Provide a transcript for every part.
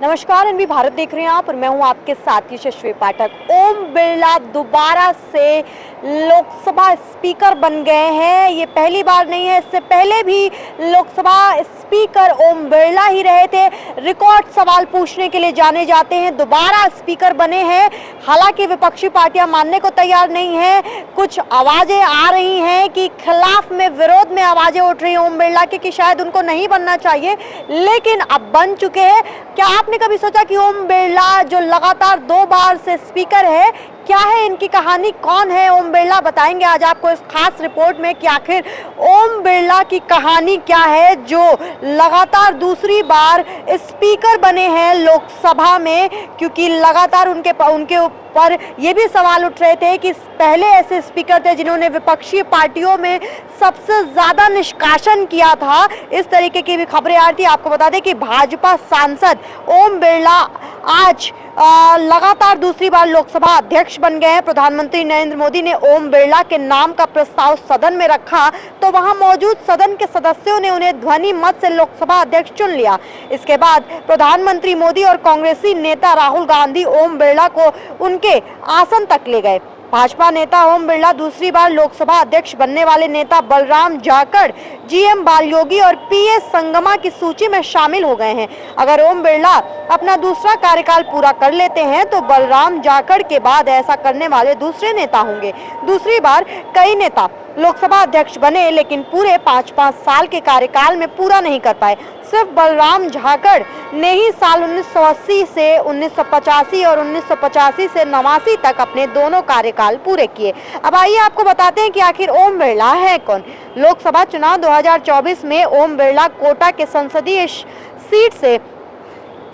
नमस्कार, एनवी भारत देख रहे हैं आप और मैं हूं आपके साथी यशस्वी पाठक। ओम बिरला दोबारा से लोकसभा स्पीकर बन गए हैं। ये पहली बार नहीं है, इससे पहले भी लोकसभा स्पीकर ओम बिरला ही रहे थे। रिकॉर्ड सवाल पूछने के लिए जाने जाते हैं, दोबारा स्पीकर बने हैं। हालांकि विपक्षी पार्टियां मानने को तैयार नहीं है। कुछ आवाजें आ रही हैं कि खिलाफ में, विरोध में आवाजें उठ रही हैं ओम बिरला की कि शायद उनको नहीं बनना चाहिए, लेकिन अब बन चुके हैं। क्या आपने कभी सोचा कि ओम बिरला जो लगातार 2 बार से स्पीकर है, क्या है इनकी कहानी, कौन है ओम बिरला, बताएंगे आज आपको इस खास रिपोर्ट में कि आखिर ओम बिरला की कहानी क्या है जो लगातार दूसरी बार स्पीकर बने हैं लोकसभा में। क्योंकि लगातार उनके ऊपर ये भी सवाल उठ रहे थे कि पहले ऐसे स्पीकर थे जिन्होंने विपक्षी पार्टियों में सबसे ज्यादा निष्कासन किया था। इस तरीके की भी खबरें आ रही थी। आपको बता दें कि भाजपा सांसद ओम बिरला आज लगातार दूसरी बार लोकसभा अध्यक्ष बन गए हैं। प्रधानमंत्री नरेंद्र मोदी ने ओम बिरला के नाम का प्रस्ताव सदन में रखा तो वहां मौजूद सदन के सदस्यों ने उन्हें ध्वनि मत से लोकसभा अध्यक्ष चुन लिया। इसके बाद प्रधानमंत्री मोदी और कांग्रेसी नेता राहुल गांधी ओम बिरला को उनके आसन तक ले गए। भाजपा नेता ओम बिरला दूसरी बार लोकसभा अध्यक्ष बनने वाले नेता बलराम जाखड़, जीएम बालयोगी और पीएस संगमा की सूची में शामिल हो गए हैं। अगर ओम बिरला अपना दूसरा कार्यकाल पूरा कर लेते हैं तो बलराम जाखड़ के बाद ऐसा करने वाले दूसरे नेता होंगे। दूसरी बार कई नेता लोकसभा अध्यक्ष बने लेकिन पूरे 5-5 साल के कार्यकाल में पूरा नहीं कर पाए। सिर्फ बलराम जाखड़ ने ही साल 1980 से 1985 और 1985 से 89 तक अपने दोनों कार्यकाल पूरे किए। अब आइए आपको बताते हैं कि आखिर ओम बिरला है कौन। लोकसभा चुनाव 2024 में ओम बिरला कोटा के संसदीय सीट से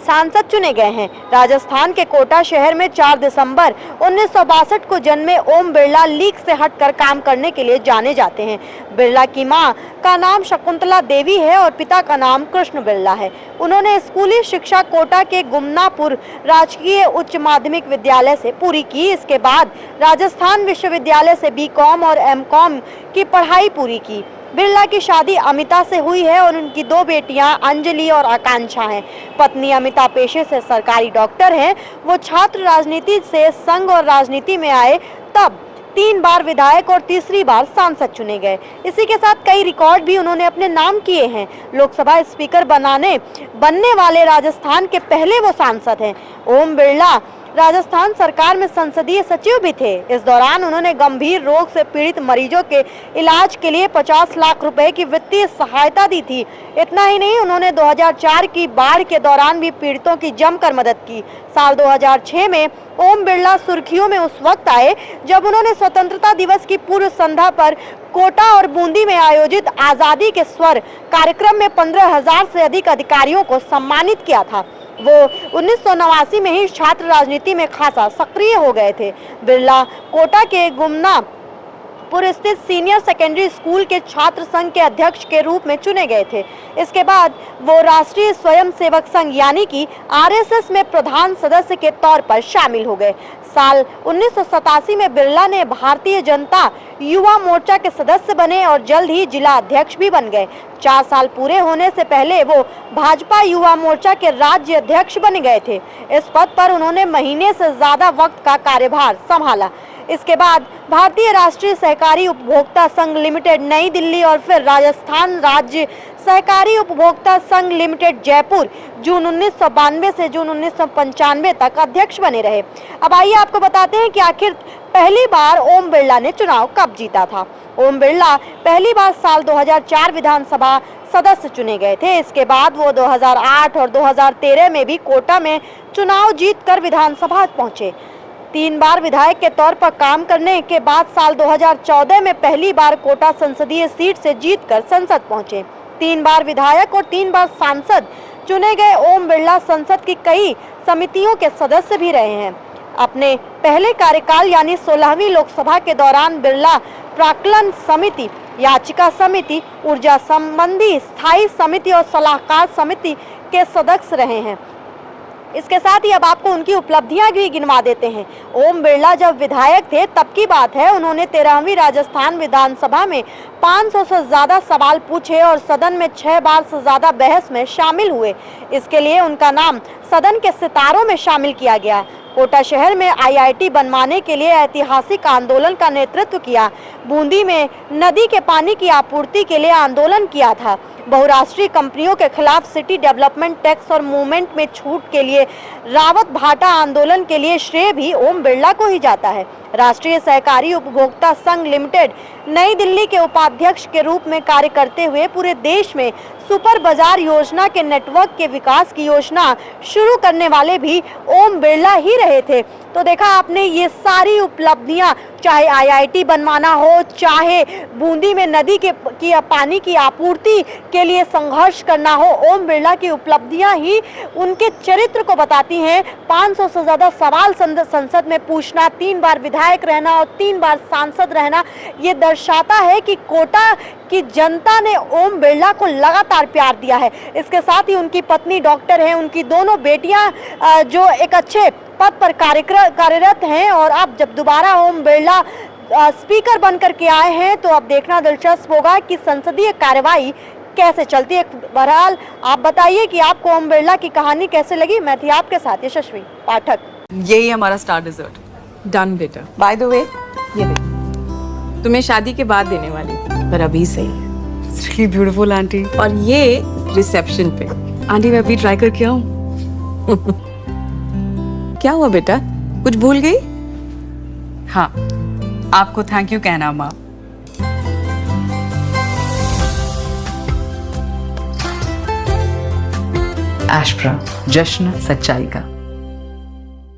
सांसद चुने गए हैं। राजस्थान के कोटा शहर में 4 दिसंबर 1962 को जन्मे ओम बिरला लीग से हटकर काम करने के लिए जाने जाते हैं। बिरला की मां का नाम शकुंतला देवी है और पिता का नाम कृष्ण बिरला है। उन्होंने स्कूली शिक्षा कोटा के गुमनापुर राजकीय उच्च माध्यमिक विद्यालय से पूरी की। इसके बाद राजस्थान विश्वविद्यालय से बीकॉम और एमकॉम की पढ़ाई पूरी की। बिरला की शादी अमिता से हुई है और उनकी 2 बेटियां अंजलि और आकांक्षा हैं। पत्नी अमिता पेशे से सरकारी डॉक्टर हैं। वो छात्र राजनीति से संघ और राजनीति में आए तब 3 बार विधायक और तीसरी बार सांसद चुने गए। इसी के साथ कई रिकॉर्ड भी उन्होंने अपने नाम किए हैं। लोकसभा स्पीकर बनने वाले राजस्थान के पहले वो सांसद हैं। ओम बिरला राजस्थान सरकार में संसदीय सचिव भी थे। इस दौरान उन्होंने गंभीर रोग से पीड़ित मरीजों के इलाज के लिए 50 लाख रुपए की वित्तीय सहायता दी थी। इतना ही नहीं, उन्होंने 2004 की बाढ़ के दौरान भी पीड़ितों की जमकर मदद की। साल 2006 में ओम बिरला सुर्खियों में उस वक्त आए जब उन्होंने स्वतंत्रता दिवस की पूर्व संध्या पर कोटा और बूंदी में आयोजित आजादी के स्वर कार्यक्रम में 15,000 से अधिक अधिकारियों को सम्मानित किया था। वो 1989 में ही छात्र राजनीति में खासा सक्रिय हो गए थे। बिरला कोटा के गुमनापुर स्थित सीनियर सेकेंडरी स्कूल के छात्र संघ के अध्यक्ष के रूप में चुने गए थे। इसके बाद वो राष्ट्रीय स्वयंसेवक संघ यानी कि आरएसएस में प्रधान सदस्य के तौर पर शामिल हो गए। साल 1987 में बिरला ने भारतीय जनता युवा मोर्चा के सदस्य बने और जल्द ही जिला अध्यक्ष भी बन गए। 4 साल पूरे होने से पहले वो भाजपा युवा मोर्चा के राज्य अध्यक्ष बन गए थे। इस पद पर उन्होंने महीने से ज्यादा वक्त का कार्यभार संभाला। इसके बाद भारतीय राष्ट्रीय सहकारी उपभोक्ता संघ लिमिटेड नई दिल्ली और फिर राजस्थान राज्य सहकारी उपभोक्ता संघ लिमिटेड जयपुर जून 1992 से जून 1995 तक अध्यक्ष बने रहे। अब आइए आपको बताते हैं कि आखिर पहली बार ओम बिरला ने चुनाव कब जीता था। ओम बिरला पहली बार साल 2004 विधानसभा सदस्य चुने गए थे। इसके बाद वो 2008 और 2013 में भी कोटा में चुनाव जीतकर विधानसभा पहुंचे। 3 बार विधायक के तौर पर काम करने के बाद साल 2014 में पहली बार कोटा संसदीय सीट से जीतकर संसद पहुंचे। 3 बार विधायक और 3 बार सांसद चुने गए ओम बिरला संसद की कई समितियों के सदस्य भी रहे हैं। अपने पहले कार्यकाल यानी 16वीं लोकसभा के दौरान बिरला प्राक्कलन समिति, याचिका समिति, ऊर्जा संबंधी स्थायी समिति और सलाहकार समिति के सदस्य रहे हैं। इसके साथ ही अब आपको उनकी उपलब्धियां भी गिनवा देते हैं। ओम बिरला जब विधायक थे तब की बात है, उन्होंने 13वीं राजस्थान विधानसभा में 500 से ज्यादा सवाल पूछे और सदन में 6 बार से ज्यादा बहस में शामिल हुए। इसके लिए उनका नाम सदन के सितारों में शामिल किया गया। कोटा शहर में IIT बनवाने के लिए ऐतिहासिक आंदोलन का नेतृत्व किया। बूंदी में नदी के पानी की आपूर्ति के लिए आंदोलन किया था। बहुराष्ट्रीय कंपनियों के खिलाफ सिटी डेवलपमेंट टैक्स और मूवमेंट में छूट के लिए रावत भाटा आंदोलन के लिए श्रेय भी ओम बिरला को ही जाता है। राष्ट्रीय सहकारी उपभोक्ता संघ लिमिटेड नई दिल्ली के उपाध्यक्ष के रूप में कार्य करते हुए पूरे देश में सुपर बाजार योजना के नेटवर्क के विकास की योजना शुरू करने वाले भी ओम बिरला ही रहे थे। तो देखा आपने, ये सारी उपलब्धियां, चाहे IIT बनवाना हो, चाहे बूंदी में नदी के पानी की आपूर्ति के लिए संघर्ष करना हो, ओम बिरला की उपलब्धियां ही उनके चरित्र को बताती हैं। 500 से ज्यादा सवाल संसद में पूछना, 3 बार विधायक रहना और 3 बार सांसद रहना, ये दर्शाता है कि कोटा की जनता ने ओम बिरला को लगातार प्यार दिया है। इसके साथ ही उनकी पत्नी डॉक्टर हैं, उनकी दोनों बेटियां जो एक अच्छे पद पर कार्यरत हैं, और अब जब दोबारा ओम बिरला स्पीकर बनकर के आए हैं तो अब देखना दिलचस्प होगा कि संसदीय कार्यवाही कैसे चलती है। बहरहाल आप बताइए कि आपको ओम बिरला की कहानी कैसे लगी। मैं थी आपके साथ यशस्वी पाठक। यही हमारा स्टार डिजर्ट। डन बेटा। बाय द वे, ये देख, तुम्हें शादी के बाद देने वाली थी, पर अभी सही है। It's really beautiful aunty. और ये रिसेप्शन पे। आंटी मैं अभी ट्राई करके आऊं? क्या हुआ बेटा, कुछ भूल गई? हाँ, आपको थैंक यू कहना माँ। एस्प्रा, जश्न सच्चाई का।